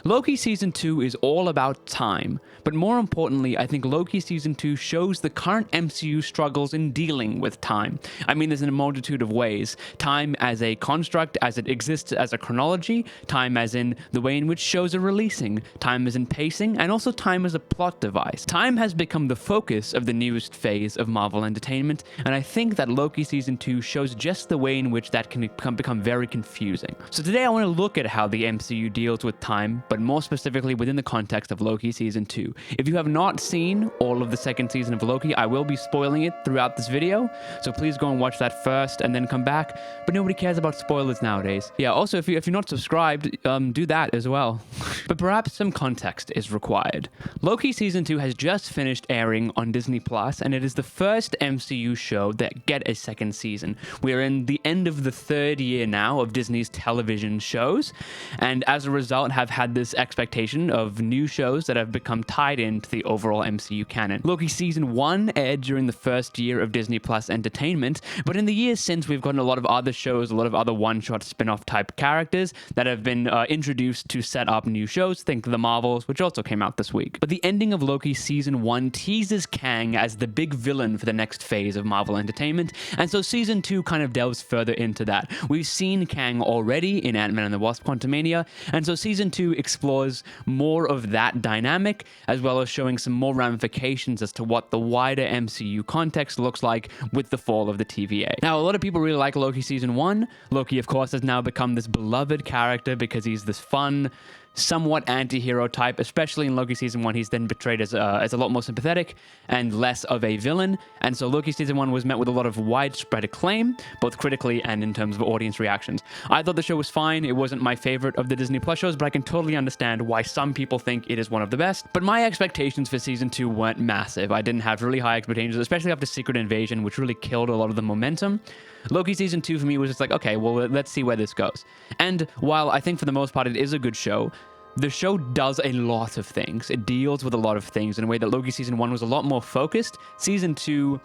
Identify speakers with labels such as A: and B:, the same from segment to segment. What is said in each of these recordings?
A: Loki Season 2 is all about time, but more importantly, I think Loki Season 2 shows the current MCU struggles in dealing with time. I mean this in a multitude of ways. Time as a construct, as it exists as a chronology, time as in the way in which shows are releasing, time as in pacing, and also time as a plot device. Time has become the focus of the newest phase of Marvel Entertainment, and I think that Loki Season 2 shows just the way in which that can become very confusing. So today I want to look at how the MCU deals with time, but more specifically within the context of Loki Season 2. If you have not seen all of the second season of Loki, I will be spoiling it throughout this video, so please go and watch that first and then come back, but nobody cares about spoilers nowadays. Yeah, also if you're not subscribed, do that as well. But perhaps some context is required. Loki Season 2 has just finished airing on Disney+, and it is the first MCU show that get a second season. We're in the end of the third year now of Disney's television shows, and as a result have had this expectation of new shows that have become tied into the overall MCU canon. Loki Season 1 aired during the first year of Disney Plus Entertainment, but in the years since we've gotten a lot of other shows, a lot of other one-shot spin-off type characters that have been introduced to set up new shows. Think The Marvels, which also came out this week. But the ending of Loki Season 1 teases Kang as the big villain for the next phase of Marvel Entertainment, and so Season 2 kind of delves further into that. We've seen Kang already in Ant-Man and the Wasp: Quantumania, and so Season 2 explores more of that dynamic, as well as showing some more ramifications as to what the wider MCU context looks like with the fall of the TVA. Now, a lot of people really like Loki Season 1. Loki, of course, has now become this beloved character because he's this fun, somewhat anti-hero type, especially in Loki Season 1. He's then portrayed as a lot more sympathetic and less of a villain, and so Loki Season 1 was met with a lot of widespread acclaim, both critically and in terms of audience reactions. I thought the show was fine. It wasn't my favorite of the Disney Plus shows, but I can totally understand why some people think it is one of the best. But my expectations for Season 2 weren't massive. I didn't have really high expectations, especially after Secret Invasion, which really killed a lot of the momentum. Loki Season 2 for me was just like, okay, well, let's see where this goes. And while I think for the most part it is a good show, the show does a lot of things. It deals with a lot of things in a way that Loki Season 1 was a lot more focused. Season 2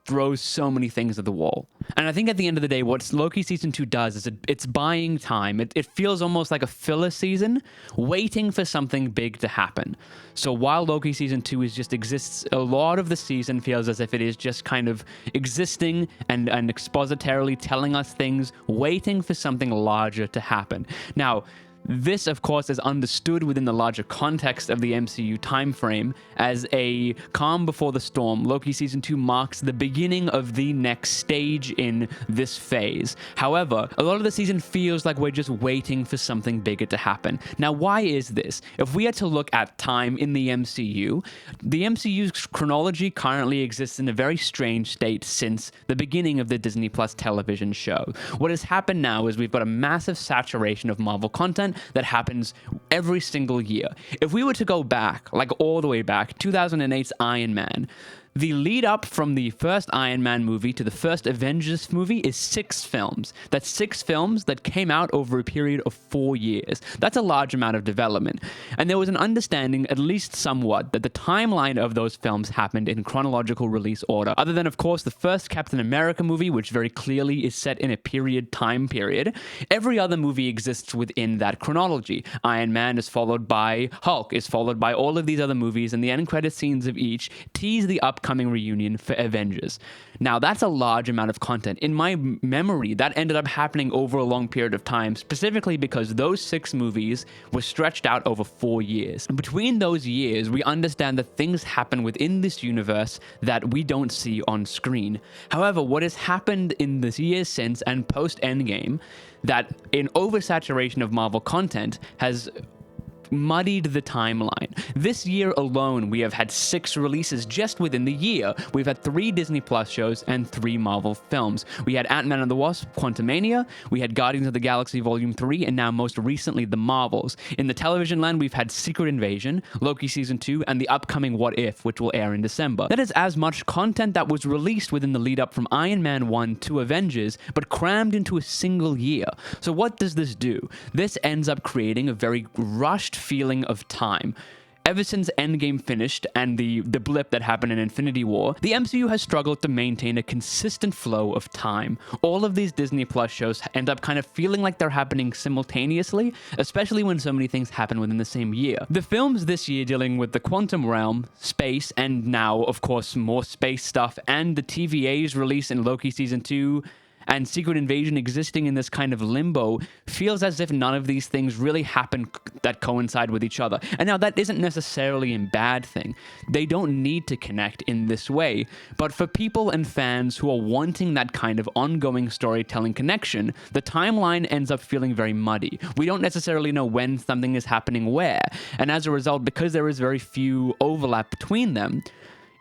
A: throws so many things at the wall. And I think at the end of the day, what Loki Season 2 does is it's buying time. It feels almost like a filler season, waiting for something big to happen. So while Loki Season 2 just exists, a lot of the season feels as if it is just kind of existing and expositorily telling us things, waiting for something larger to happen. Now, this, of course, is understood within the larger context of the MCU timeframe as a calm before the storm. Loki Season 2 marks the beginning of the next stage in this phase. However, a lot of the season feels like we're just waiting for something bigger to happen. Now, why is this? If we had to look at time in the MCU's chronology currently exists in a very strange state since the beginning of the Disney Plus television show. What has happened now is we've got a massive saturation of Marvel content that happens every single year. If we were to go back, like all the way back, 2008's Iron Man, the lead up from the first Iron Man movie to the first Avengers movie is 6 films. That's 6 films that came out over a period of 4 years. That's a large amount of development. And there was an understanding, at least somewhat, that the timeline of those films happened in chronological release order. Other than, of course, the first Captain America movie, which very clearly is set in a time period, every other movie exists within that chronology. Iron Man is followed by Hulk, is followed by all of these other movies, and the end credit scenes of each tease the upcoming reunion for Avengers. Now, that's a large amount of content. In my memory, that ended up happening over a long period of time, specifically because those 6 movies were stretched out over 4 years. And between those years, we understand that things happen within this universe that we don't see on screen. However, what has happened in the years since and post-Endgame, that in oversaturation of Marvel content has muddied the timeline. This year alone, we have had 6 releases just within the year. We've had 3 Disney Plus shows and 3 Marvel films. We had Ant-Man and the Wasp: Quantumania, we had Guardians of the Galaxy Volume 3, and now most recently the Marvels. In the television land, we've had Secret Invasion, Loki Season 2, and the upcoming What If, which will air in December. That is as much content that was released within the lead up from Iron Man 1 to Avengers, but crammed into a single year. So what does this do? This ends up creating a very rushed feeling of time. Ever since Endgame finished and the blip that happened in Infinity War, the MCU has struggled to maintain a consistent flow of time. All of these Disney Plus shows end up kind of feeling like they're happening simultaneously, especially when so many things happen within the same year. The films this year dealing with the quantum realm, space, and now, of course, more space stuff, and the TVA's release in Loki Season 2, and Secret Invasion existing in this kind of limbo feels as if none of these things really happen that coincide with each other. And now that isn't necessarily a bad thing. They don't need to connect in this way. But for people and fans who are wanting that kind of ongoing storytelling connection, the timeline ends up feeling very muddy. We don't necessarily know when something is happening where. And as a result, because there is very few overlap between them,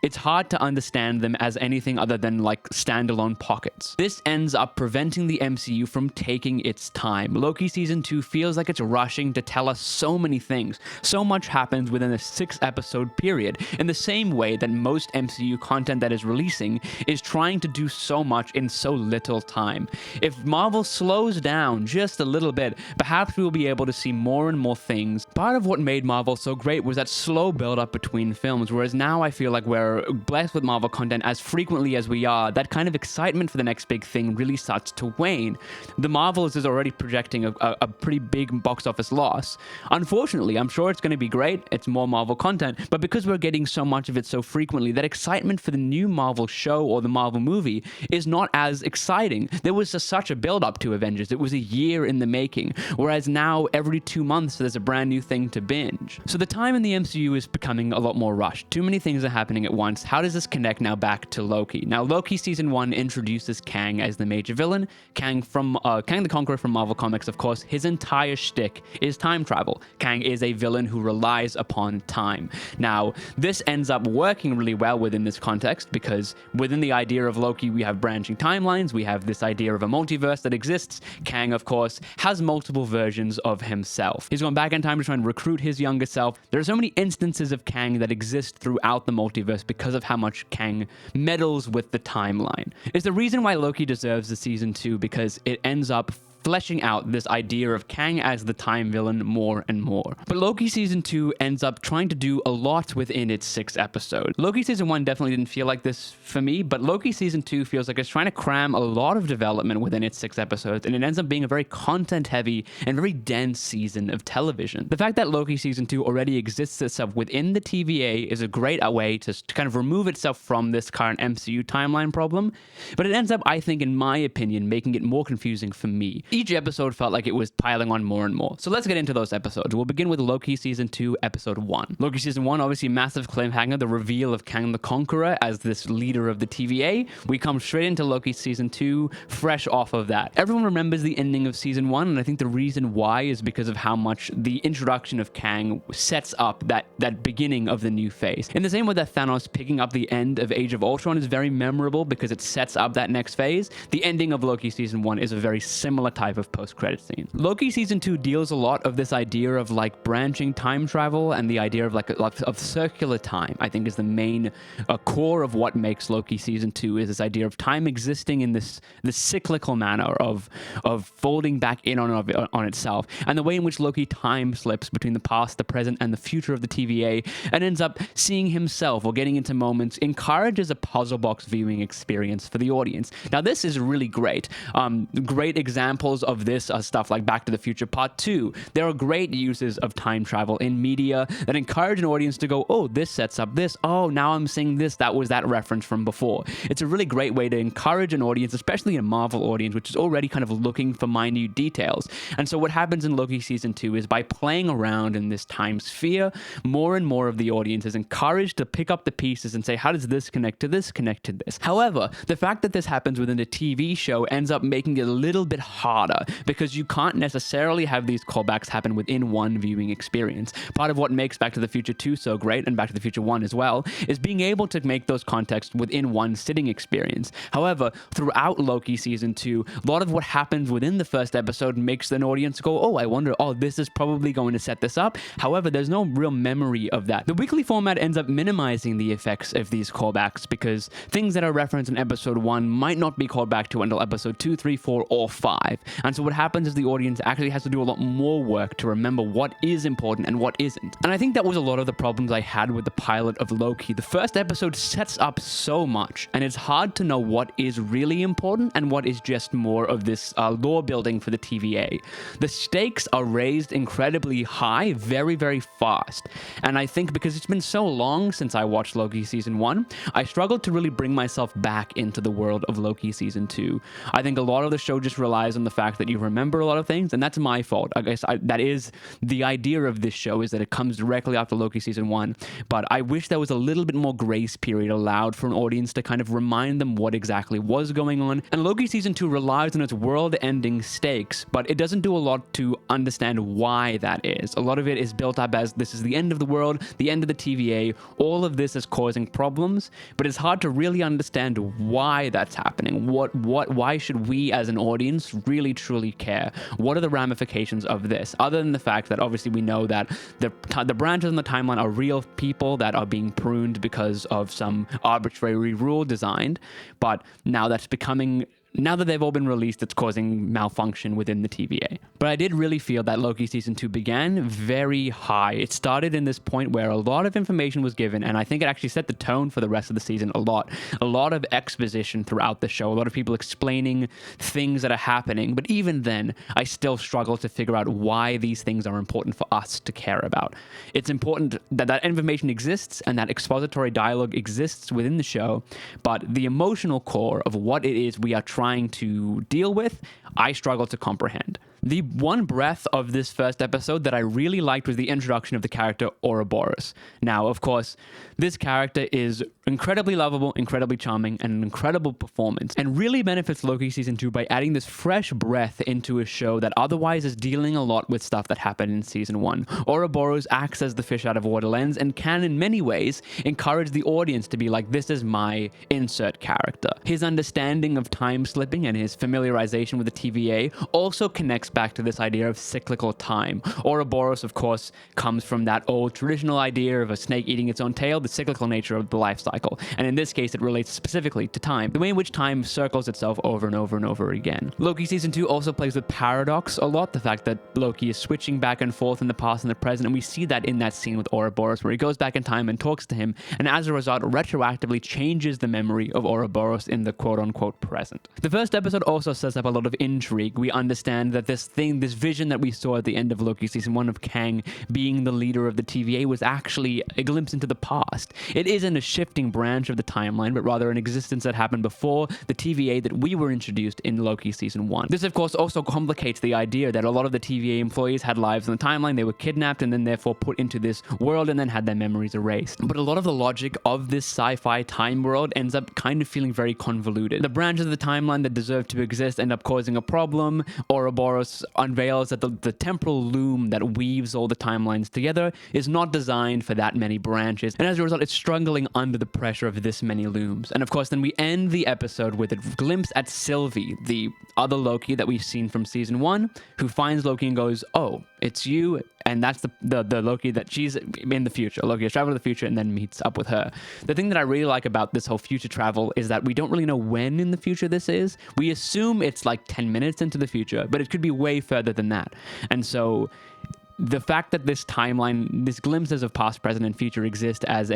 A: it's hard to understand them as anything other than like standalone pockets. This ends up preventing the MCU from taking its time. Loki Season 2 feels like it's rushing to tell us so many things. So much happens within a 6-episode period, in the same way that most MCU content that is releasing is trying to do so much in so little time. If Marvel slows down just a little bit, perhaps we will be able to see more and more things. Part of what made Marvel so great was that slow build-up between films, whereas now I feel like we're blessed with Marvel content as frequently as we are, that kind of excitement for the next big thing really starts to wane. The Marvels is already projecting a pretty big box office loss. Unfortunately, I'm sure it's going to be great, it's more Marvel content, but because we're getting so much of it so frequently, that excitement for the new Marvel show or the Marvel movie is not as exciting. There was such a build-up to Avengers, it was a year in the making, whereas now every 2 months there's a brand new thing to binge. So the time in the MCU is becoming a lot more rushed. Too many things are happening at once. How does this connect now back to Loki? Now, Loki Season 1 introduces Kang as the major villain. Kang the Conqueror from Marvel Comics, of course, his entire shtick is time travel. Kang is a villain who relies upon time. Now, this ends up working really well within this context because within the idea of Loki, we have branching timelines, we have this idea of a multiverse that exists. Kang, of course, has multiple versions of himself. He's gone back in time to try and recruit his younger self. There are so many instances of Kang that exist throughout the multiverse because of how much Kang meddles with the timeline. It's the reason why Loki deserves the Season 2, because it ends up fleshing out this idea of Kang as the time villain more and more. But Loki Season 2 ends up trying to do a lot within its 6 episodes. Loki Season 1 definitely didn't feel like this for me, but Loki Season 2 feels like it's trying to cram a lot of development within its 6 episodes, and it ends up being a very content-heavy and very dense season of television. The fact that Loki Season 2 already exists itself within the TVA is a great way to kind of remove itself from this current MCU timeline problem, but it ends up, I think, in my opinion, making it more confusing for me. Each episode felt like it was piling on more and more. So let's get into those episodes. We'll begin with Loki Season 2, Episode 1. Loki Season 1, obviously massive cliffhanger, the reveal of Kang the Conqueror as this leader of the TVA. We come straight into Loki Season 2, fresh off of that. Everyone remembers the ending of Season 1, and I think the reason why is because of how much the introduction of Kang sets up that beginning of the new phase. In the same way that Thanos picking up the end of Age of Ultron is very memorable because it sets up that next phase, the ending of Loki Season 1 is a very similar type of post-credit scene. Loki Season 2 deals a lot of this idea of like branching time travel and the idea of of circular time, I think is the main core of what makes Loki Season 2 is this idea of time existing in this cyclical manner of folding back in on itself, and the way in which Loki time slips between the past, the present, and the future of the TVA, and ends up seeing himself or getting into moments encourages a puzzle box viewing experience for the audience. Now this is really great. Great examples of this stuff like Back to the Future Part 2. There are great uses of time travel in media that encourage an audience to go, oh, this sets up this. Oh, now I'm seeing this. That was that reference from before. It's a really great way to encourage an audience, especially a Marvel audience, which is already kind of looking for minute details. And so what happens in Loki Season 2 is by playing around in this time sphere, more and more of the audience is encouraged to pick up the pieces and say, how does this connect to this, connect to this? However, the fact that this happens within a TV show ends up making it a little bit harder because you can't necessarily have these callbacks happen within one viewing experience. Part of what makes Back to the Future 2 so great, and Back to the Future 1 as well, is being able to make those contexts within one sitting experience. However, throughout Loki Season 2, a lot of what happens within the first episode makes an audience go, oh, I wonder, oh, this is probably going to set this up. However, there's no real memory of that. The weekly format ends up minimizing the effects of these callbacks because things that are referenced in Episode 1 might not be called back to until Episode 2, 3, 4, or 5. And so what happens is the audience actually has to do a lot more work to remember what is important and what isn't. And I think that was a lot of the problems I had with the pilot of Loki. The first episode sets up so much, and it's hard to know what is really important and what is just more of this lore building for the TVA. The stakes are raised incredibly high very, very fast. And I think because it's been so long since I watched Loki season 1, I struggled to really bring myself back into the world of Loki season 2. I think a lot of the show just relies on the fact that you remember a lot of things, and that's my fault. I guess that is the idea of this show, is that it comes directly after Loki season 1, but I wish there was a little bit more grace period allowed for an audience to kind of remind them what exactly was going on. And Loki season 2 relies on its world-ending stakes, but it doesn't do a lot to understand why that is. A lot of it is built up as this is the end of the world, the end of the TVA, all of this is causing problems, but it's hard to really understand why that's happening. Why should we as an audience really truly care? What are the ramifications of this? Other than the fact that obviously we know that the branches in the timeline are real people that are being pruned because of some arbitrary rule designed, but now that they've all been released, it's causing malfunction within the TVA. But I did really feel that Loki Season 2 began very high. It started in this point where a lot of information was given, and I think it actually set the tone for the rest of the season a lot. A lot of exposition throughout the show, a lot of people explaining things that are happening, but even then, I still struggle to figure out why these things are important for us to care about. It's important that that information exists and that expository dialogue exists within the show, but the emotional core of what it is we are trying to deal with, I struggle to comprehend. The one breath of this first episode that I really liked was the introduction of the character Ouroboros. Now, of course, this character is incredibly lovable, incredibly charming, and an incredible performance, and really benefits Loki Season 2 by adding this fresh breath into a show that otherwise is dealing a lot with stuff that happened in Season 1. Ouroboros acts as the fish out of water lens and can, in many ways, encourage the audience to be like, this is my insert character. His understanding of time slipping and his familiarization with the TVA also connects back to this idea of cyclical time. Ouroboros, of course, comes from that old traditional idea of a snake eating its own tail, the cyclical nature of the life cycle. And in this case, it relates specifically to time, the way in which time circles itself over and over and over again. Loki Season 2 also plays with paradox a lot, the fact that Loki is switching back and forth in the past and the present, and we see that in that scene with Ouroboros, where he goes back in time and talks to him, and as a result, retroactively changes the memory of Ouroboros in the quote-unquote present. The first episode also sets up a lot of intrigue. We understand that this vision that we saw at the end of Loki Season 1 of Kang being the leader of the TVA was actually a glimpse into the past. It isn't a shifting branch of the timeline, but rather an existence that happened before the TVA that we were introduced in Loki Season 1. This, of course, also complicates the idea that a lot of the TVA employees had lives in the timeline, they were kidnapped and then therefore put into this world and then had their memories erased. But a lot of the logic of this sci-fi time world ends up kind of feeling very convoluted. The branches of the timeline that deserve to exist end up causing a problem. Ouroboros unveils that the temporal loom that weaves all the timelines together is not designed for that many branches, and as a result, it's struggling under the pressure of this many looms. And of course, then we end the episode with a glimpse at Sylvie, the other Loki that we've seen from Season 1, who finds Loki and goes, oh, it's you, and that's the Loki that she's in the future. Loki has traveled to the future and then meets up with her. The thing that I really like about this whole future travel is that we don't really know when in the future this is. We assume it's like 10 minutes into the future, but it could be way further than that. And so the fact that this timeline, these glimpses of past, present, and future exist as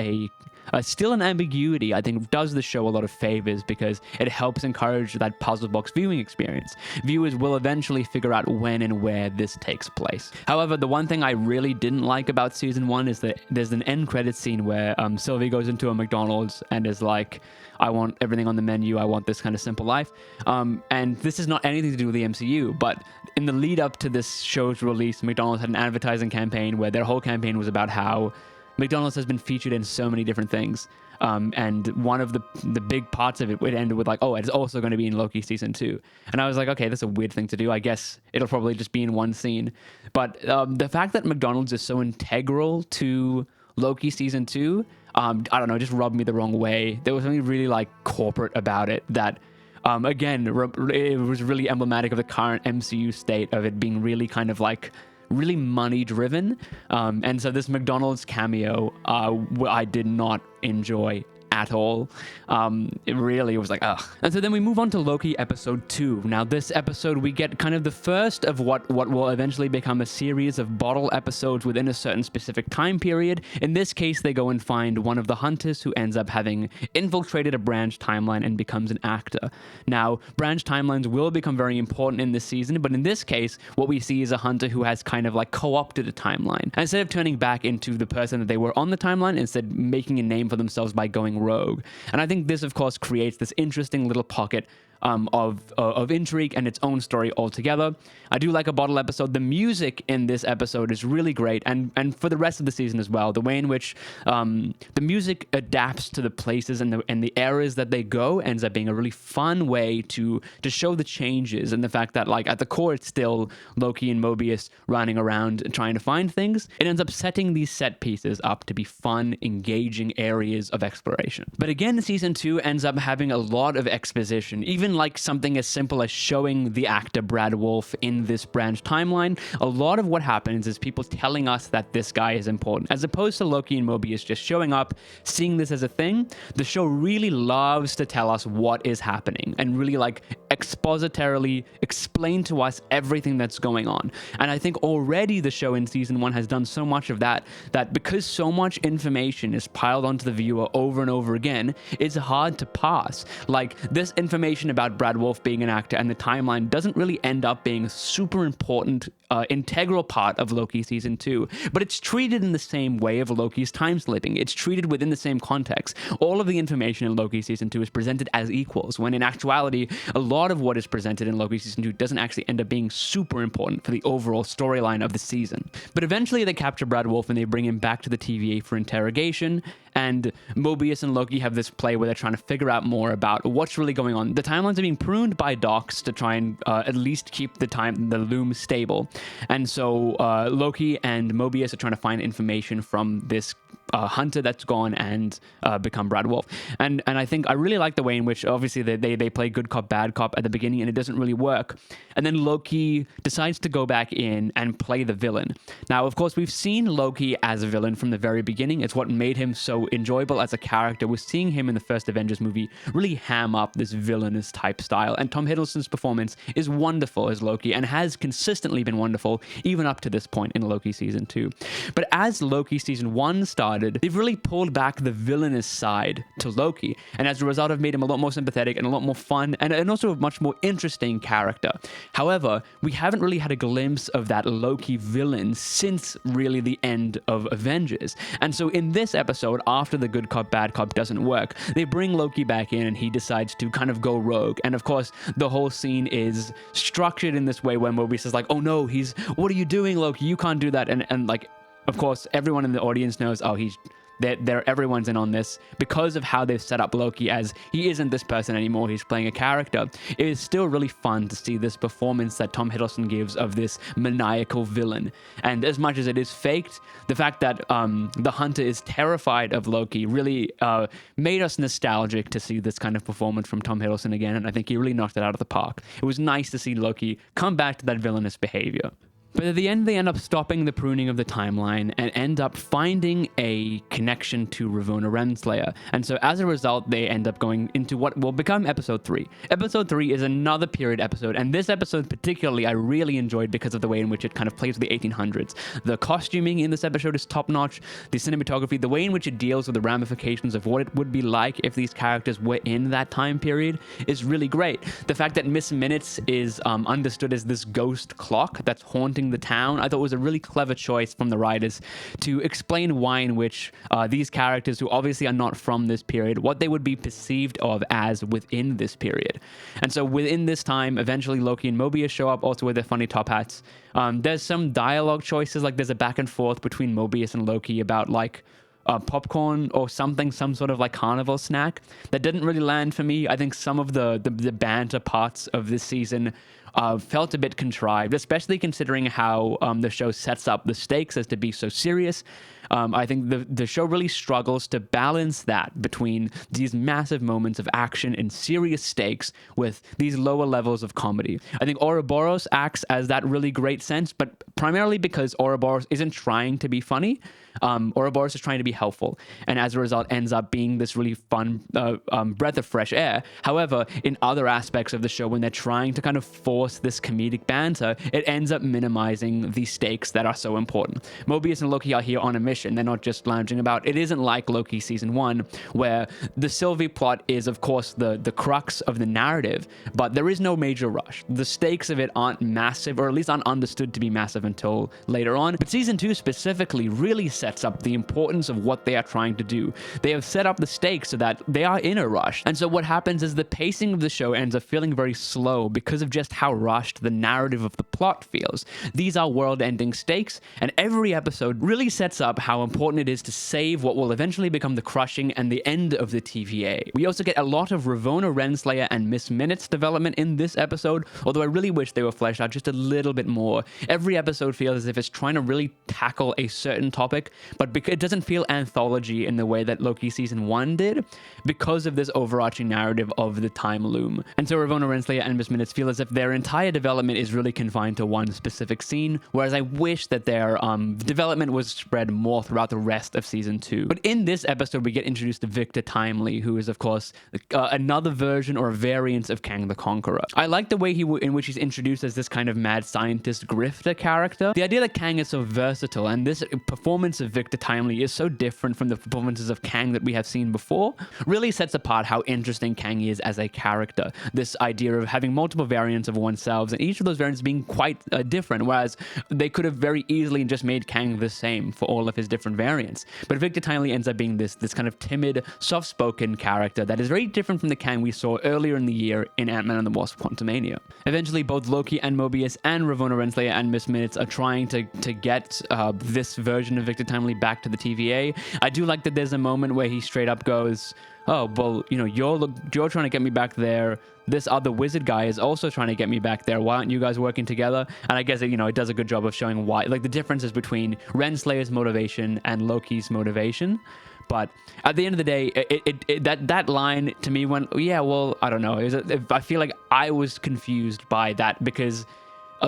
A: still an ambiguity, I think does the show a lot of favors because it helps encourage that puzzle box viewing experience. Viewers will eventually figure out when and where this takes place. However, the one thing I really didn't like about Season 1 is that there's an end credit scene where Sylvie goes into a McDonald's and is like, I want everything on the menu, I want this kind of simple life. And this is not anything to do with the MCU, but in the lead up to this show's release, McDonald's had an advertising campaign where their whole campaign was about how McDonald's has been featured in so many different things. And one of the big parts of it would end with like, oh, it's also going to be in Loki Season 2. And I was like, okay, that's a weird thing to do. I guess it'll probably just be in one scene. But the fact that McDonald's is so integral to Loki Season 2, I don't know, just rubbed me the wrong way. There was something really like corporate about it that, again, it was really emblematic of the current MCU state of it being really kind of like really money driven. And so this McDonald's cameo, I did not enjoy at all. It really was like, ugh. And so then we move on to Loki episode 2. Now, this episode, we get kind of the first of what will eventually become a series of bottle episodes within a certain specific time period. In this case, they go and find one of the hunters who ends up having infiltrated a branch timeline and becomes an actor. Now, branch timelines will become very important in this season, but in this case, what we see is a hunter who has kind of like co-opted a timeline. And instead of turning back into the person that they were on the timeline, instead making a name for themselves by going rogue. And I think this, of course, creates this interesting little pocket of intrigue and its own story altogether. I do like a bottle episode. The music in this episode is really great, and for the rest of the season as well. The way in which the music adapts to the places and the eras that they go ends up being a really fun way to show the changes, and the fact that, like, at the core it's still Loki and Mobius running around and trying to find things. It ends up setting these set pieces up to be fun, engaging areas of exploration. But again, season 2 ends up having a lot of exposition, even like something as simple as showing the actor Brad Wolfe in this branch timeline. A lot of what happens is people telling us that this guy is important, as opposed to Loki and Mobius just showing up, seeing this as a thing. The show really loves to tell us what is happening and really like expositorily explain to us everything that's going on. And I think already the show in season 1 has done so much of that because so much information is piled onto the viewer over and over again, it's hard to pass. Like, this information about Brad Wolfe being an actor and the timeline doesn't really end up being a super important integral part of Loki season 2, but it's treated in the same way of Loki's time slipping. It's treated within the same context. All of the information in Loki season 2 is presented as equals, when in actuality, a lot of what is presented in Loki season 2 doesn't actually end up being super important for the overall storyline of the season. But eventually they capture Brad Wolfe and they bring him back to the TVA for interrogation, and Mobius and Loki have this play where they're trying to figure out more about what's really going on. The timelines are being pruned by Docs to try and at least keep the loom stable. And so Loki and Mobius are trying to find information from this hunter that's gone and become Brad Wolfe. And I think I really like the way in which obviously they play good cop, bad cop at the beginning, and it doesn't really work. And then Loki decides to go back in and play the villain. Now, of course, we've seen Loki as a villain from the very beginning. It's what made him so enjoyable as a character, was seeing him in the first Avengers movie really ham up this villainous type style. And Tom Hiddleston's performance is wonderful as Loki and has consistently been wonderful even up to this point in Loki season 2. But as Loki season 1 started, they've really pulled back the villainous side to Loki, and as a result have made him a lot more sympathetic and a lot more fun and also a much more interesting character. However, we haven't really had a glimpse of that Loki villain since really the end of Avengers. And so in this episode, after the good cop, bad cop doesn't work, they bring Loki back in and he decides to kind of go rogue. And of course, the whole scene is structured in this way where Mobius is like, oh no, what are you doing, Loki? You can't do that. And like, of course, everyone in the audience knows, oh, everyone's in on this because of how they've set up Loki, as he isn't this person anymore, he's playing a character. It is still really fun to see this performance that Tom Hiddleston gives of this maniacal villain. And as much as it is faked, the fact that the hunter is terrified of Loki really made us nostalgic to see this kind of performance from Tom Hiddleston again, and I think he really knocked it out of the park. It was nice to see Loki come back to that villainous behavior. But at the end, they end up stopping the pruning of the timeline and end up finding a connection to Ravonna Renslayer. And so as a result, they end up going into what will become episode 3. Episode 3 is another period episode, and this episode particularly I really enjoyed because of the way in which it kind of plays with the 1800s. The costuming in this episode is top-notch. The cinematography, the way in which it deals with the ramifications of what it would be like if these characters were in that time period is really great. The fact that Miss Minutes is understood as this ghost clock that's haunting the town, I thought was a really clever choice from the writers to explain why in which these characters, who obviously are not from this period, what they would be perceived of as within this period. And so within this time, eventually Loki and Mobius show up, also with their funny top hats. There's some dialogue choices, like there's a back and forth between Mobius and Loki about like popcorn or something, some sort of like carnival snack that didn't really land for me. I think some of the banter parts of this season felt a bit contrived, especially considering how the show sets up the stakes as to be so serious. I think the show really struggles to balance that between these massive moments of action and serious stakes with these lower levels of comedy. I think Ouroboros acts as that really great sense, but primarily because Ouroboros isn't trying to be funny. Ouroboros is trying to be helpful, and as a result ends up being this really fun breath of fresh air. However, in other aspects of the show, when they're trying to kind of force this comedic banter, it ends up minimizing the stakes that are so important. Mobius and Loki are here on a mission. They're not just lounging about. It isn't like Loki season 1, where the Sylvie plot is, of course, the crux of the narrative, but there is no major rush. The stakes of it aren't massive, or at least aren't understood to be massive until later on. But season 2 specifically really sets up the importance of what they are trying to do. They have set up the stakes so that they are in a rush. And so what happens is the pacing of the show ends up feeling very slow because of just how rushed the narrative of the plot feels. These are world-ending stakes, and every episode really sets up how important it is to save what will eventually become the crushing and the end of the TVA. We also get a lot of Ravonna Renslayer and Miss Minutes development in this episode, although I really wish they were fleshed out just a little bit more. Every episode feels as if it's trying to really tackle a certain topic, but it doesn't feel anthology in the way that Loki season 1 did because of this overarching narrative of the time loom. And so Ravonna Renslayer and Miss Minutes feel as if their entire development is really confined to one specific scene, whereas I wish that their development was spread more throughout the rest of season 2. But in this episode, we get introduced to Victor Timely, who is, of course, another version or variant of Kang the Conqueror. I like the way in which he's introduced as this kind of mad scientist grifter character. The idea that Kang is so versatile, and this performance of Victor Timely is so different from the performances of Kang that we have seen before, really sets apart how interesting Kang is as a character. This idea of having multiple variants of oneself, and each of those variants being quite different, whereas they could have very easily just made Kang the same for all of his different variants. But Victor Timely ends up being this kind of timid, soft-spoken character that is very different from the Kang we saw earlier in the year in Ant-Man and the Wasp: Quantumania. Eventually, both Loki and Mobius and Ravonna Renslayer and Miss Minutes are trying to get this version of Victor Timely back to the TVA. I do like that there's a moment where he straight up goes, oh, well, you know, you're trying to get me back there. This other wizard guy is also trying to get me back there. Why aren't you guys working together? And I guess, you know, it does a good job of showing why, like the differences between Renslayer's motivation and Loki's motivation. But at the end of the day, that line to me went, yeah, well, I don't know. I feel like I was confused by that because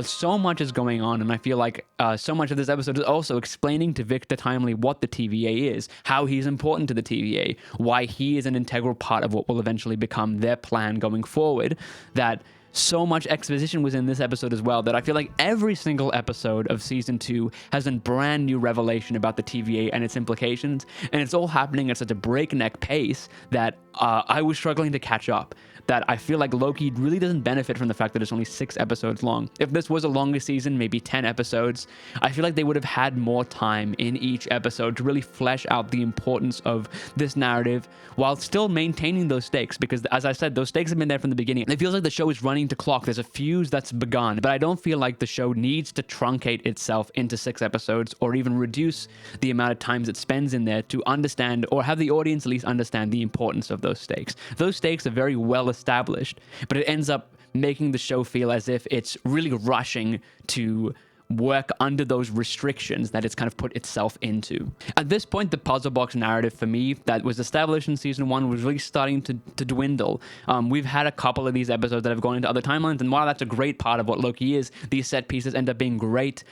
A: so much is going on, and I feel like so much of this episode is also explaining to Victor Timely what the TVA is, how he's important to the TVA, why he is an integral part of what will eventually become their plan going forward, that so much exposition was in this episode as well that I feel like every single episode of season 2 has a brand new revelation about the TVA and its implications, and it's all happening at such a breakneck pace that I was struggling to catch up. That I feel like Loki really doesn't benefit from the fact that it's only 6 episodes long. If this was a longer season, maybe 10 episodes, I feel like they would have had more time in each episode to really flesh out the importance of this narrative while still maintaining those stakes, because as I said, those stakes have been there from the beginning. It feels like the show is running to clock. There's a fuse that's begun, but I don't feel like the show needs to truncate itself into 6 episodes or even reduce the amount of times it spends in there to understand, or have the audience at least understand, the importance of those stakes. Those stakes are very well established, but it ends up making the show feel as if it's really rushing to work under those restrictions that it's kind of put itself into. At this point, the puzzle box narrative for me that was established in season 1 was really starting to dwindle. We've had a couple of these episodes that have gone into other timelines, and while that's a great part of what Loki is, these set pieces end up being great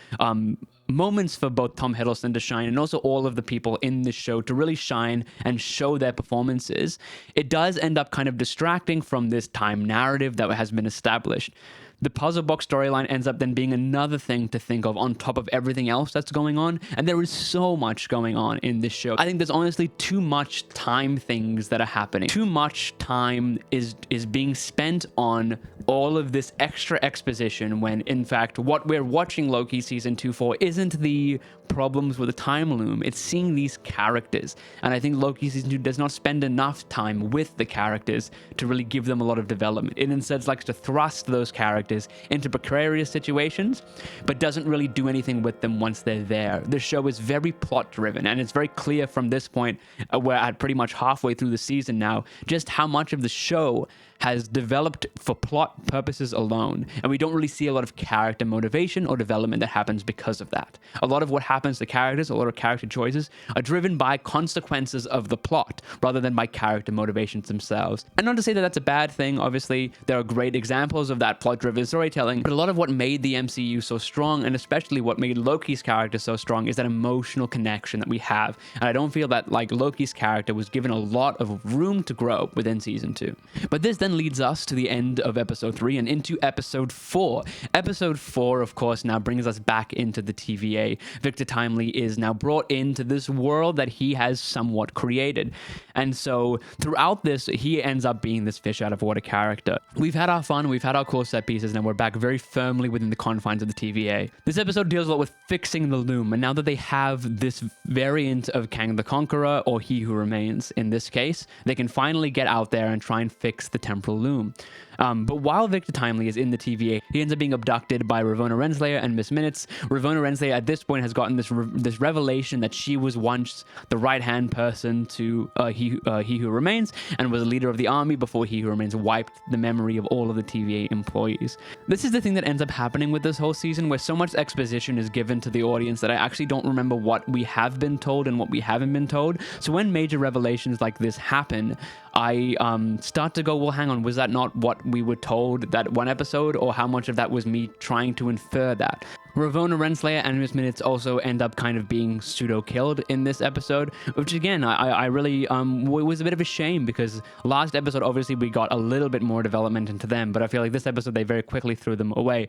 A: moments for both Tom Hiddleston to shine and also all of the people in this show to really shine and show their performances. It does end up kind of distracting from this time narrative that has been established. The puzzle box storyline ends up then being another thing to think of on top of everything else that's going on, and there is so much going on in this show. I think there's honestly too much time things that are happening. Too much time is being spent on all of this extra exposition when, in fact, what we're watching Loki season 2 for isn't the problems with the time loom. It's seeing these characters, and I think Loki season 2 does not spend enough time with the characters to really give them a lot of development. It instead likes to thrust those characters characters into precarious situations, but doesn't really do anything with them once they're there. The show is very plot driven, and it's very clear from this point, we're at pretty much halfway through the season now, just how much of the show has developed for plot purposes alone, and we don't really see a lot of character motivation or development that happens because of that. A lot of what happens to characters, a lot of character choices, are driven by consequences of the plot rather than by character motivations themselves. And not to say that that's a bad thing, obviously there are great examples of that plot-driven storytelling, but a lot of what made the MCU so strong, and especially what made Loki's character so strong, is that emotional connection that we have. And I don't feel that like Loki's character was given a lot of room to grow within season 2. But this then leads us to the end of episode 3 and into episode 4. Episode 4, of course, now brings us back into the TVA. Victor Timely is now brought into this world that he has somewhat created. And so throughout this, he ends up being this fish out of water character. We've had our fun, we've had our cool set pieces, and we're back very firmly within the confines of the TVA. This episode deals a lot with fixing the loom, and now that they have this variant of Kang the Conqueror, or He Who Remains in this case, they can finally get out there and try and fix the temporal loom. But while Victor Timely is in the TVA, he ends up being abducted by Ravonna Renslayer and Miss Minutes. Ravonna Renslayer at this point has gotten this revelation that she was once the right-hand person to He Who Remains, and was a leader of the army before He Who Remains wiped the memory of all of the TVA employees. This is the thing that ends up happening with this whole season, where so much exposition is given to the audience that I actually don't remember what we have been told and what we haven't been told. So when major revelations like this happen, I start to go, well, hang on, was that not what we were told that one episode, or how much of that was me trying to infer that? Ravonna Renslayer and Miss Minutes also end up kind of being pseudo-killed in this episode, which again, I really, was a bit of a shame, because last episode, obviously, we got a little bit more development into them, but I feel like this episode, they very quickly threw them away.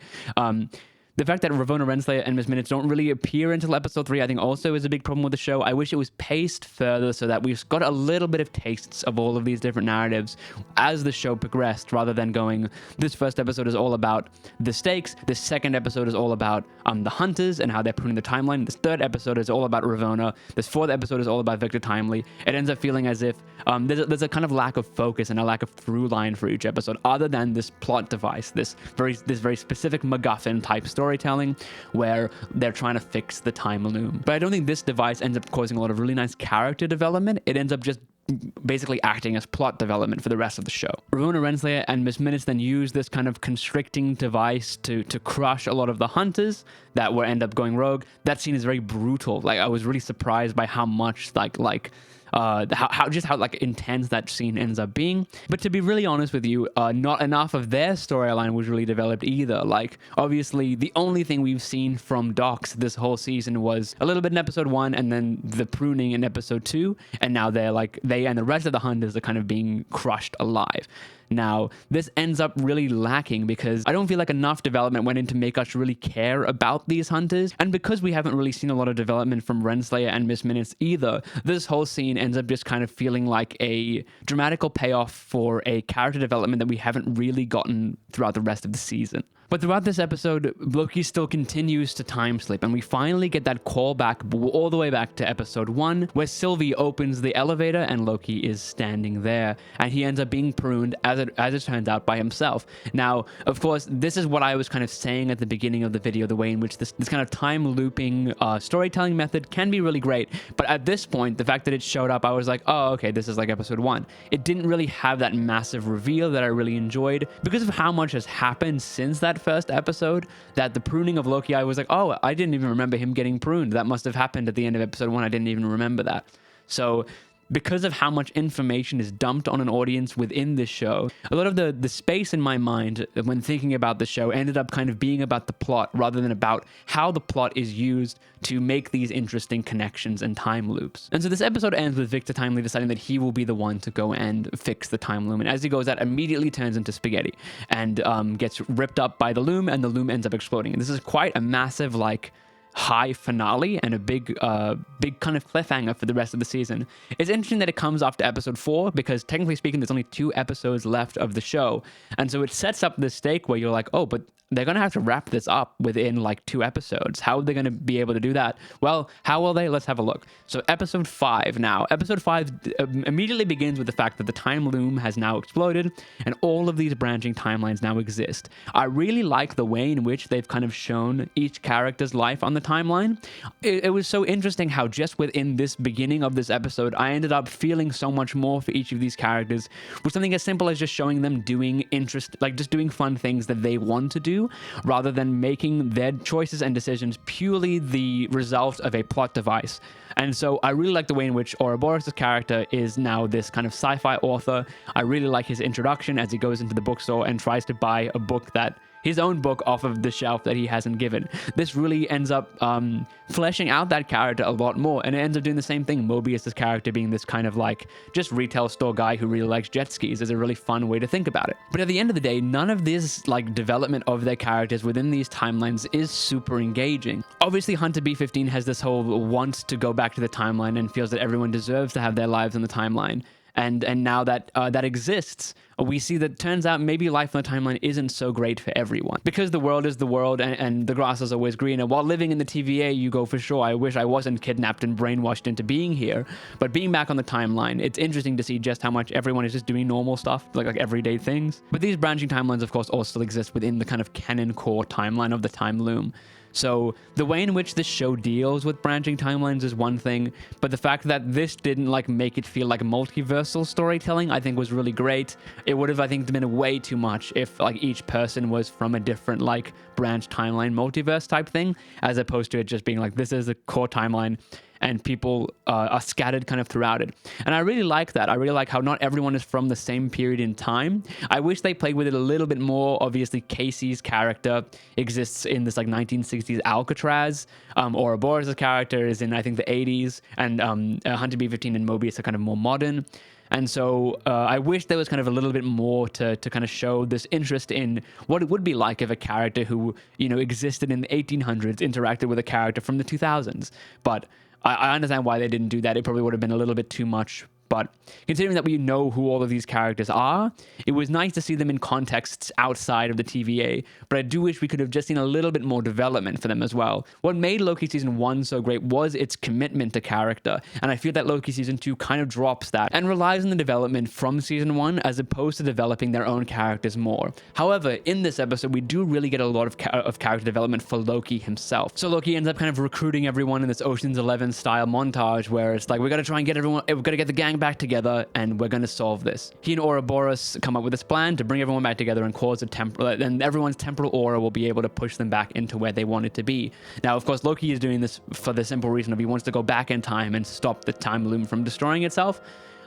A: The fact that Ravonna Renslayer and Miss Minutes don't really appear until episode 3, I think also is a big problem with the show. I wish it was paced further so that we've got a little bit of tastes of all of these different narratives as the show progressed, rather than going, this first episode is all about the stakes, this second episode is all about the hunters and how they're pruning the timeline, this third episode is all about Ravonna, this fourth episode is all about Victor Timely. It ends up feeling as if there's a kind of lack of focus and a lack of through line for each episode, other than this plot device, this very specific MacGuffin type storytelling where they're trying to fix the time loom. But I don't think this device ends up causing a lot of really nice character development. It ends up just basically acting as plot development for the rest of the show. Ravonna Renslayer and Miss Minutes then use this kind of constricting device to crush a lot of the hunters that will end up going rogue. That scene is very brutal. Like, I was really surprised by how much how like intense that scene ends up being. But to be really honest with you, not enough of their storyline was really developed either. Like, obviously, the only thing we've seen from Docs this whole season was a little bit in episode 1, and then the pruning in episode 2, and now they and the rest of the hunters are kind of being crushed alive. Now, this ends up really lacking because I don't feel like enough development went in to make us really care about these hunters. And because we haven't really seen a lot of development from Renslayer and Miss Minutes either, this whole scene ends up just kind of feeling like a dramatical payoff for a character development that we haven't really gotten throughout the rest of the season. But throughout this episode, Loki still continues to time slip, and we finally get that call back all the way back to episode 1, where Sylvie opens the elevator and Loki is standing there, and he ends up being pruned, as it turns out, by himself. Now, of course, this is what I was kind of saying at the beginning of the video, the way in which this kind of time looping storytelling method can be really great, but at this point, the fact that it showed up, I was like, oh, okay, this is like episode 1. It didn't really have that massive reveal that I really enjoyed, because of how much has happened since that first episode, that the pruning of Loki, I was like, oh, I didn't even remember him getting pruned. That must have happened at the end of episode 1. I didn't even remember that. So because of how much information is dumped on an audience within this show, a lot of the space in my mind when thinking about the show ended up kind of being about the plot rather than about how the plot is used to make these interesting connections and time loops. And so this episode ends with Victor Timely deciding that he will be the one to go and fix the time loom. And as he goes, that immediately turns into spaghetti and gets ripped up by the loom, and the loom ends up exploding. And this is quite a massive, like, high finale and a big kind of cliffhanger for the rest of the season. It's interesting that it comes after episode 4 because technically speaking, there's only 2 episodes left of the show. And so it sets up the stake where you're like, oh, but they're going to have to wrap this up within like 2 episodes. How are they going to be able to do that? Well, how will they? Let's have a look. So episode 5 now. Episode 5 immediately begins with the fact that the time loom has now exploded and all of these branching timelines now exist. I really like the way in which they've kind of shown each character's life on the timeline. It was so interesting how just within this beginning of this episode, I ended up feeling so much more for each of these characters with something as simple as just showing them doing just doing fun things that they want to do, rather than making their choices and decisions purely the result of a plot device. And so I really like the way in which Ouroboros' character is now this kind of sci-fi author. I really like his introduction as he goes into the bookstore and tries to buy a book his own book off of the shelf that he hasn't given. This really ends up fleshing out that character a lot more, and it ends up doing the same thing. Mobius' character being this kind of like just retail store guy who really likes jet skis is a really fun way to think about it. But at the end of the day, none of this like development of their characters within these timelines is super engaging. Obviously, Hunter B-15 has this whole want to go back to the timeline and feels that everyone deserves to have their lives in the timeline. And now that that exists, we see that turns out maybe life on the timeline isn't so great for everyone. Because the world is the world and the grass is always greener. While living in the TVA, you go, for sure, I wish I wasn't kidnapped and brainwashed into being here. But being back on the timeline, it's interesting to see just how much everyone is just doing normal stuff, like everyday things. But these branching timelines, of course, all still exist within the kind of canon core timeline of the time loom. So the way in which this show deals with branching timelines is one thing, but the fact that this didn't like make it feel like multiversal storytelling, I think was really great. It would have, I think, been way too much if like each person was from a different like branch timeline multiverse type thing, as opposed to it just being like, this is a core timeline and people are scattered kind of throughout it. And I really like that. I really like how not everyone is from the same period in time. I wish they played with it a little bit more. Obviously, Casey's character exists in this like 1960s Alcatraz. Ouroboros' character is in, I think, the 80s. And Hunter B-15 and Mobius are kind of more modern. And so I wish there was kind of a little bit more to kind of show this interest in what it would be like if a character who, you know, existed in the 1800s interacted with a character from the 2000s. But I understand why they didn't do that. It probably would have been a little bit too much. But considering that we know who all of these characters are, it was nice to see them in contexts outside of the TVA. But I do wish we could have just seen a little bit more development for them as well. What made Loki Season 1 so great was its commitment to character. And I feel that Loki Season 2 kind of drops that and relies on the development from Season 1 as opposed to developing their own characters more. However, in this episode, we do really get a lot of character development for Loki himself. So Loki ends up kind of recruiting everyone in this Ocean's 11 style montage where it's like, we got to try and get everyone, we got to get the gang back together and we're going to solve this. He and Ouroboros come up with this plan to bring everyone back together and cause a and everyone's temporal aura will be able to push them back into where they wanted to be. Now, of course, Loki is doing this for the simple reason of he wants to go back in time and stop the time loom from destroying itself.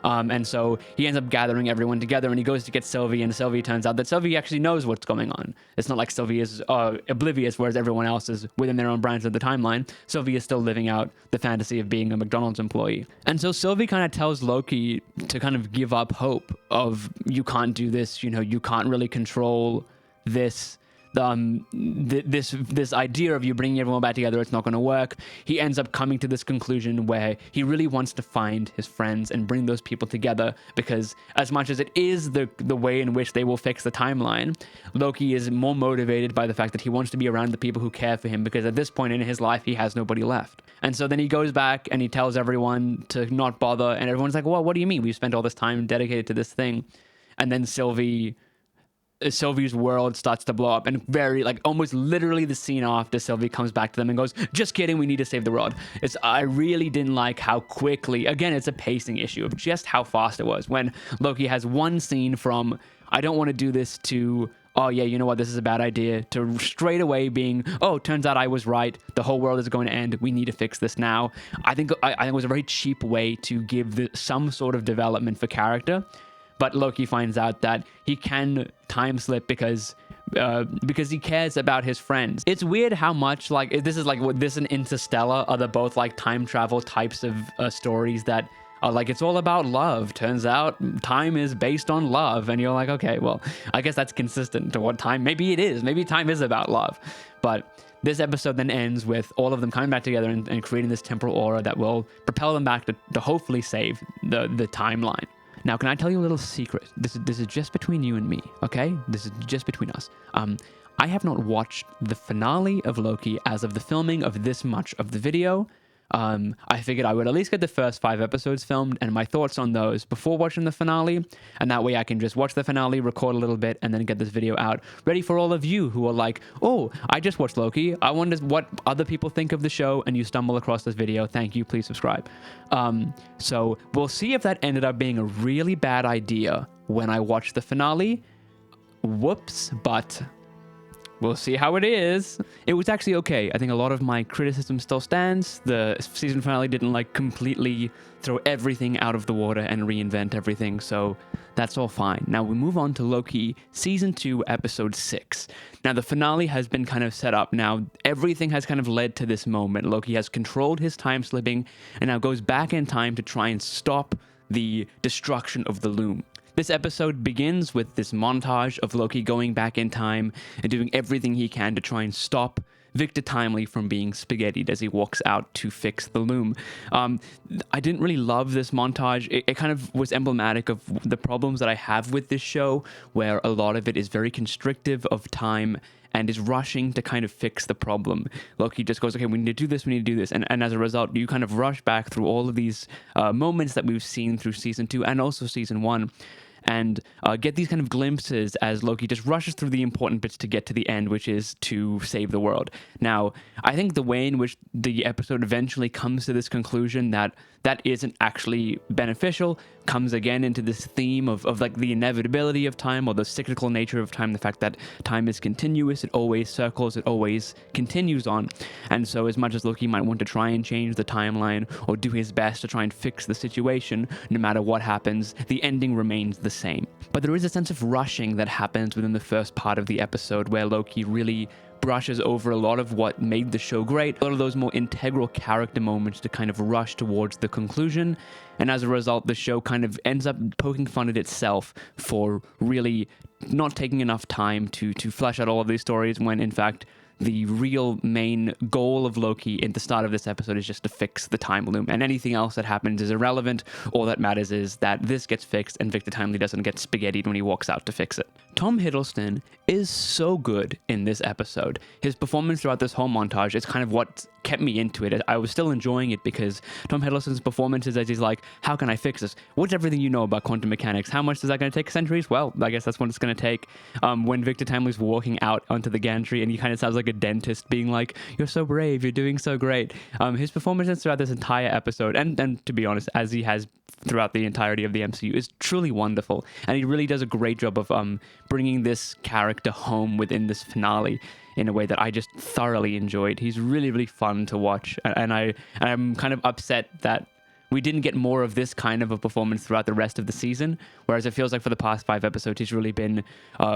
A: And so he ends up gathering everyone together and he goes to get Sylvie, and Sylvie turns out that Sylvie actually knows what's going on. It's not like Sylvie is oblivious, whereas everyone else is within their own branch of the timeline. Sylvie is still living out the fantasy of being a McDonald's employee. And so Sylvie kind of tells Loki to kind of give up hope of, you can't do this, you know, you can't really control this. This idea of you bringing everyone back together, it's not going to work. He ends up coming to this conclusion where he really wants to find his friends and bring those people together, because as much as it is the way in which they will fix the timeline, Loki is more motivated by the fact that he wants to be around the people who care for him, because at this point in his life, he has nobody left. And so then he goes back and he tells everyone to not bother, and everyone's like, well, what do you mean? We've spent all this time dedicated to this thing. And then Sylvie's world starts to blow up, and very, like, almost literally the scene after, Sylvie comes back to them and goes, just kidding, we need to save the world. I really didn't like how quickly, again, it's a pacing issue of just how fast it was, when Loki has one scene from, I don't want to do this, to, oh yeah, you know what, this is a bad idea, to straight away being, oh, turns out I was right, the whole world is going to end, we need to fix this now. I think it was a very cheap way to give some sort of development for character. But Loki finds out that he can time slip because he cares about his friends. It's weird how much, like, this is like what this and Interstellar are the both like time travel types of stories that are like, it's all about love. Turns out time is based on love. And you're like, okay, well, I guess that's consistent to what time, maybe it is. Maybe time is about love. But this episode then ends with all of them coming back together and creating this temporal aura that will propel them back to hopefully save the timeline. Now, can I tell you a little secret? This is just between you and me, okay? This is just between us. I have not watched the finale of Loki as of the filming of this much of the video. I figured I would at least get the first 5 episodes filmed and my thoughts on those before watching the finale, and that way I can just watch the finale, record a little bit, and then get this video out ready for all of you who are like, oh, I just watched Loki, I wonder what other people think of the show, and you stumble across this video. Thank you, please subscribe. So we'll see if that ended up being a really bad idea when I watch the finale. Whoops, but we'll see how it is. It was actually okay. I think a lot of my criticism still stands. The season finale didn't like completely throw everything out of the water and reinvent everything, so that's all fine. Now we move on to Loki season 2 episode 6. Now the finale has been kind of set up. Now everything has kind of led to this moment. Loki has controlled his time slipping and now goes back in time to try and stop the destruction of the loom. This episode begins with this montage of Loki going back in time and doing everything he can to try and stop Victor Timely from being spaghettied as he walks out to fix the loom. I didn't really love this montage. It kind of was emblematic of the problems that I have with this show, where a lot of it is very constrictive of time and is rushing to kind of fix the problem. Loki just goes, okay, we need to do this, we need to do this. And as a result, you kind of rush back through all of these moments that we've seen through season 2 and also season 1. And get these kind of glimpses as Loki just rushes through the important bits to get to the end, which is to save the world. Now, I think the way in which the episode eventually comes to this conclusion that isn't actually beneficial comes again into this theme of like the inevitability of time, or the cyclical nature of time, the fact that time is continuous, it always circles, it always continues on. And so as much as Loki might want to try and change the timeline or do his best to try and fix the situation, no matter what happens, the ending remains the same. But there is a sense of rushing that happens within the first part of the episode where Loki really brushes over a lot of what made the show great, a lot of those more integral character moments to kind of rush towards the conclusion. And as a result, the show kind of ends up poking fun at itself for really not taking enough time to flesh out all of these stories, when in fact the real main goal of Loki at the start of this episode is just to fix the time loom, and anything else that happens is irrelevant. All that matters is that this gets fixed and Victor Timely doesn't get spaghettied when he walks out to fix it. Tom Hiddleston is so good in this episode. His performance throughout this whole montage is kind of what kept me into it. I was still enjoying it because Tom Hiddleston's performances as he's like, how can I fix this? What's everything you know about quantum mechanics? How much is that going to take? Centuries? Well, I guess that's what it's going to take. When Victor Timely's walking out onto the gantry and he kind of sounds like a dentist being like, you're so brave, you're doing so great. His performances throughout this entire episode, and to be honest, as he has throughout the entirety of the MCU, is truly wonderful. And he really does a great job of bringing this character home within this finale in a way that I just thoroughly enjoyed. He's really, really fun to watch. And I'm kind of upset that we didn't get more of this kind of a performance throughout the rest of the season, whereas it feels like for the past 5 episodes, he's really been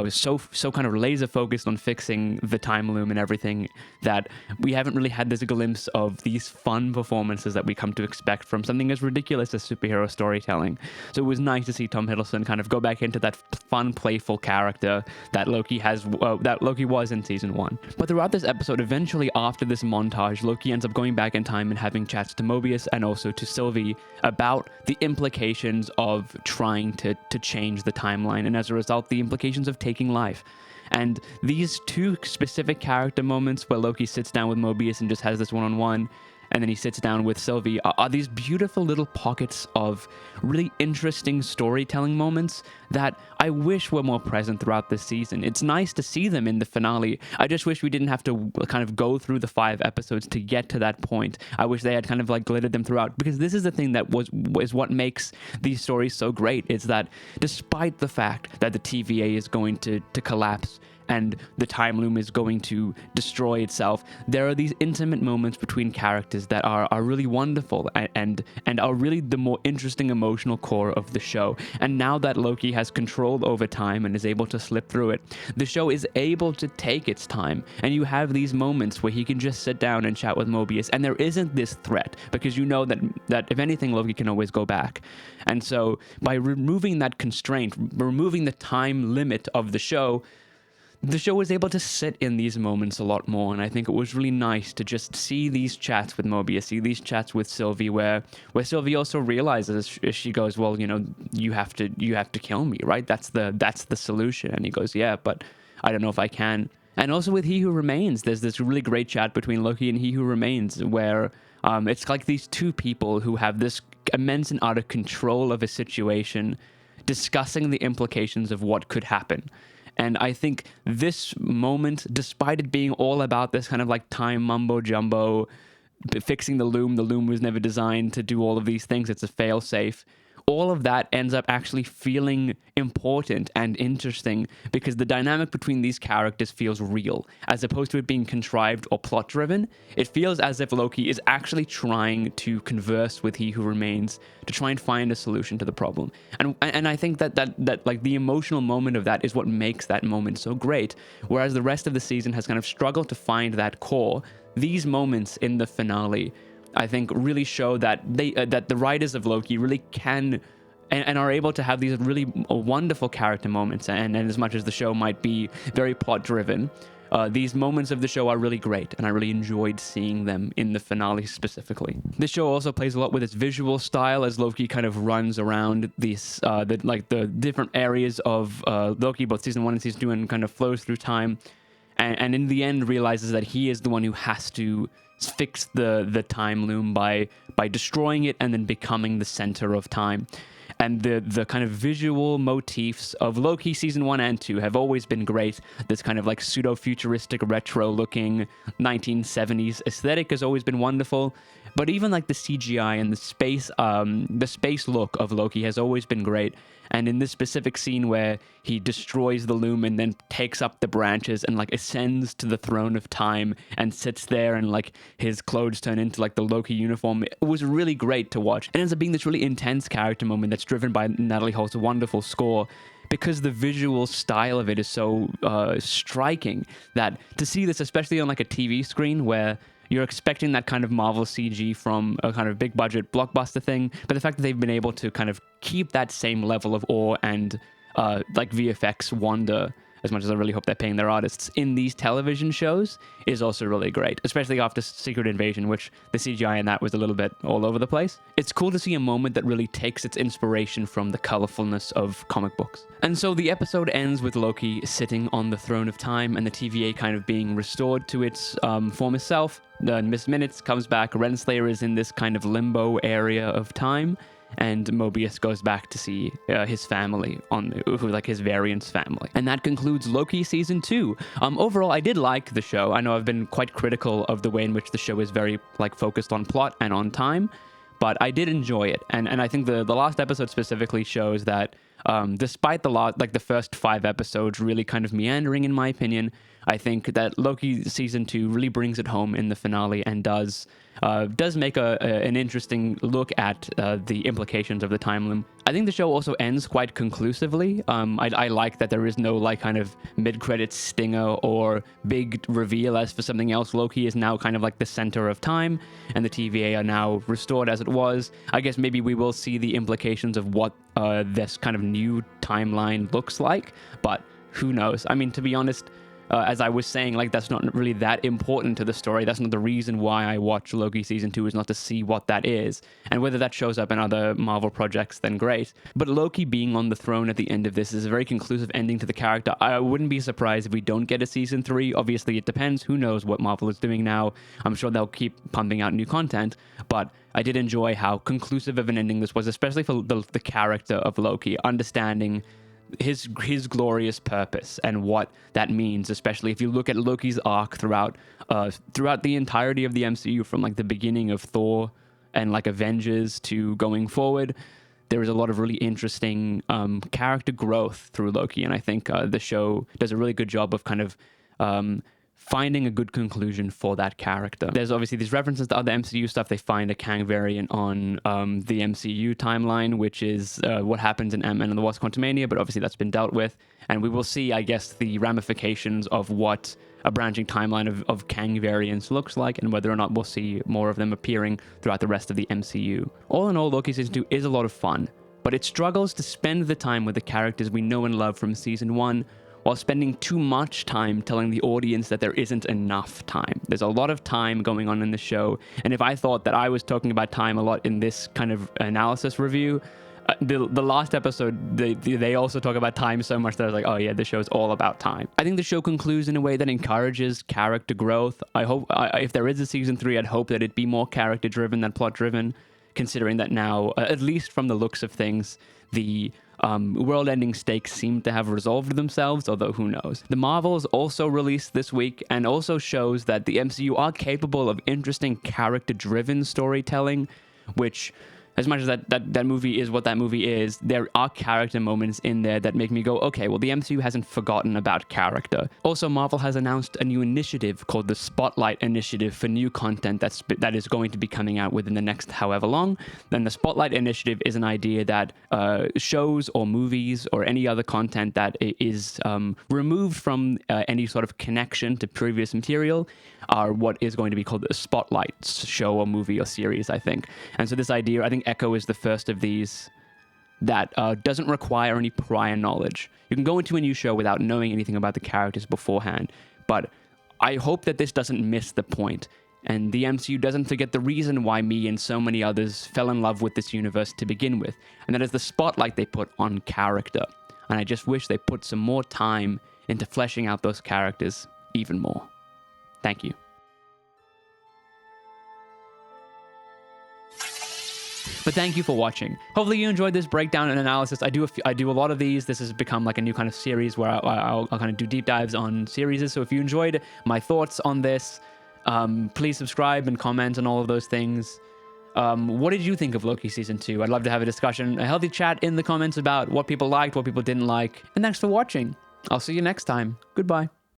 A: so kind of laser focused on fixing the time loom and everything that we haven't really had this glimpse of these fun performances that we come to expect from something as ridiculous as superhero storytelling. So it was nice to see Tom Hiddleston kind of go back into that fun, playful character that Loki was in season 1. But throughout this episode, eventually after this montage, Loki ends up going back in time and having chats to Mobius and also to Sylvie about the implications of trying to change the timeline, and as a result, the implications of taking life. And these 2 specific character moments where Loki sits down with Mobius and just has this one-on-one, and then he sits down with Sylvie, are these beautiful little pockets of really interesting storytelling moments that I wish were more present throughout this season. It's nice to see them in the finale. I just wish we didn't have to kind of go through the 5 episodes to get to that point. I wish they had kind of like glittered them throughout, because this is the thing that is what makes these stories so great, is that despite the fact that the TVA is going to collapse and the time loom is going to destroy itself, there are these intimate moments between characters that are really wonderful and are really the more interesting emotional core of the show. And now that Loki has control over time and is able to slip through it, the show is able to take its time, and you have these moments where he can just sit down and chat with Mobius, and there isn't this threat, because you know that if anything, Loki can always go back. And so by removing that constraint, removing the time limit of the show, the show was able to sit in these moments a lot more, and I think it was really nice to just see these chats with Mobius, see these chats with Sylvie, where Sylvie also realizes, she goes, well, you know, you have to kill me, right? That's the solution. And he goes, yeah, but I don't know if I can. And also with He Who Remains, there's this really great chat between Loki and He Who Remains, where it's like these two people who have this immense and utter control of a situation, discussing the implications of what could happen. And I think this moment, despite it being all about this kind of like time mumbo jumbo, fixing the loom was never designed to do all of these things, it's a fail-safe, all of that ends up actually feeling important and interesting because the dynamic between these characters feels real, as opposed to it being contrived or plot-driven. It feels as if Loki is actually trying to converse with He Who Remains to try and find a solution to the problem. And I think that like the emotional moment of that is what makes that moment so great, whereas the rest of the season has kind of struggled to find that core. These moments in the finale, I think, really show that that the writers of Loki really can and are able to have these really wonderful character moments. And as much as the show might be very plot driven, these moments of the show are really great, and I really enjoyed seeing them in the finale specifically. This show also plays a lot with its visual style as Loki kind of runs around these the different areas of Loki, both season 1 and season 2, and kind of flows through time, and in the end realizes that he is the one who has to fix the time loom by destroying it and then becoming the center of time. And the kind of visual motifs of Loki season 1 and 2 have always been great. This kind of like pseudo-futuristic, retro-looking 1970s aesthetic has always been wonderful. But even like the CGI and the space look of Loki has always been great. And in this specific scene where he destroys the loom and then takes up the branches and like ascends to the throne of time and sits there and like his clothes turn into like the Loki uniform, it was really great to watch. It ends up being this really intense character moment that's driven by Natalie Holt's wonderful score, because the visual style of it is so striking that to see this, especially on like a TV screen where you're expecting that kind of Marvel CG from a kind of big budget blockbuster thing, but the fact that they've been able to kind of keep that same level of awe and like VFX wonder, as much as I really hope they're paying their artists in these television shows, is also really great, especially after Secret Invasion, which the CGI in that was a little bit all over the place. It's cool to see a moment that really takes its inspiration from the colorfulness of comic books. And so the episode ends with Loki sitting on the throne of time and the TVA kind of being restored to its former self. Miss Minutes comes back, Renslayer is in this kind of limbo area of time, and Mobius goes back to see his family, like his variant's family. And that concludes Loki Season 2. Overall, I did like the show. I know I've been quite critical of the way in which the show is very like focused on plot and on time, but I did enjoy it. And I think the last episode specifically shows that despite the first 5 episodes really kind of meandering, in my opinion, I think that Loki Season 2 really brings it home in the finale and does make an interesting look at the implications of the time loom. I think the show also ends quite conclusively. I like that there is no like kind of mid-credits stinger or big reveal as for something else. Loki is now kind of like the center of time, and the TVA are now restored as it was. I guess maybe we will see the implications of what this kind of new timeline looks like, but who knows? I mean, to be honest, as I was saying, like, that's not really that important to the story. That's not the reason why I watch Loki Season 2, is not to see what that is. And whether that shows up in other Marvel projects, then great. But Loki being on the throne at the end of this is a very conclusive ending to the character. I wouldn't be surprised if we don't get a Season 3. Obviously, it depends. Who knows what Marvel is doing now? I'm sure they'll keep pumping out new content. But I did enjoy how conclusive of an ending this was, especially for the character of Loki, understanding his glorious purpose and what that means, especially if you look at Loki's arc throughout the entirety of the MCU, from like the beginning of Thor and like Avengers to going forward. There is a lot of really interesting character growth through Loki, and I think the show does a really good job of kind of finding a good conclusion for that character. There's obviously these references to other MCU stuff. They find a Kang variant on the MCU timeline, which is what happens in Ant-Man and the Wasp: Quantumania, but obviously that's been dealt with. And we will see, I guess, the ramifications of what a branching timeline of Kang variants looks like, and whether or not we'll see more of them appearing throughout the rest of the MCU. All in all, Loki Season 2 is a lot of fun, but it struggles to spend the time with the characters we know and love from Season 1, while spending too much time telling the audience that there isn't enough time. There's a lot of time going on in the show, and if I thought that I was talking about time a lot in this kind of analysis review, the last episode, they also talk about time so much that I was like, oh yeah, the show's all about time. I think the show concludes in a way that encourages character growth. I hope, if there is a season 3, I'd hope that it be more character-driven than plot-driven, considering that now, at least from the looks of things, the world-ending stakes seem to have resolved themselves, although who knows. The Marvels also released this week and also shows that the MCU are capable of interesting character-driven storytelling, which, as much as that movie is what that movie is, there are character moments in there that make me go, okay, well, the MCU hasn't forgotten about character. Also, Marvel has announced a new initiative called the Spotlight Initiative for new content that is going to be coming out within the next however long. Then the Spotlight Initiative is an idea that shows or movies or any other content that is removed from any sort of connection to previous material are what is going to be called a Spotlight show or movie or series, I think. And so this idea, I think Echo is the first of these that doesn't require any prior knowledge. You can go into a new show without knowing anything about the characters beforehand, but I hope that this doesn't miss the point, and the MCU doesn't forget the reason why me and so many others fell in love with this universe to begin with, and that is the spotlight they put on character. And I just wish they put some more time into fleshing out those characters even more. Thank you. But thank you for watching. Hopefully you enjoyed this breakdown and analysis. I do a lot of these. This has become like a new kind of series where I'll kind of do deep dives on series. So if you enjoyed my thoughts on this, please subscribe and comment on all of those things. What did you think of Loki Season 2? I'd love to have a discussion, a healthy chat in the comments about what people liked, what people didn't like. And thanks for watching. I'll see you next time. Goodbye.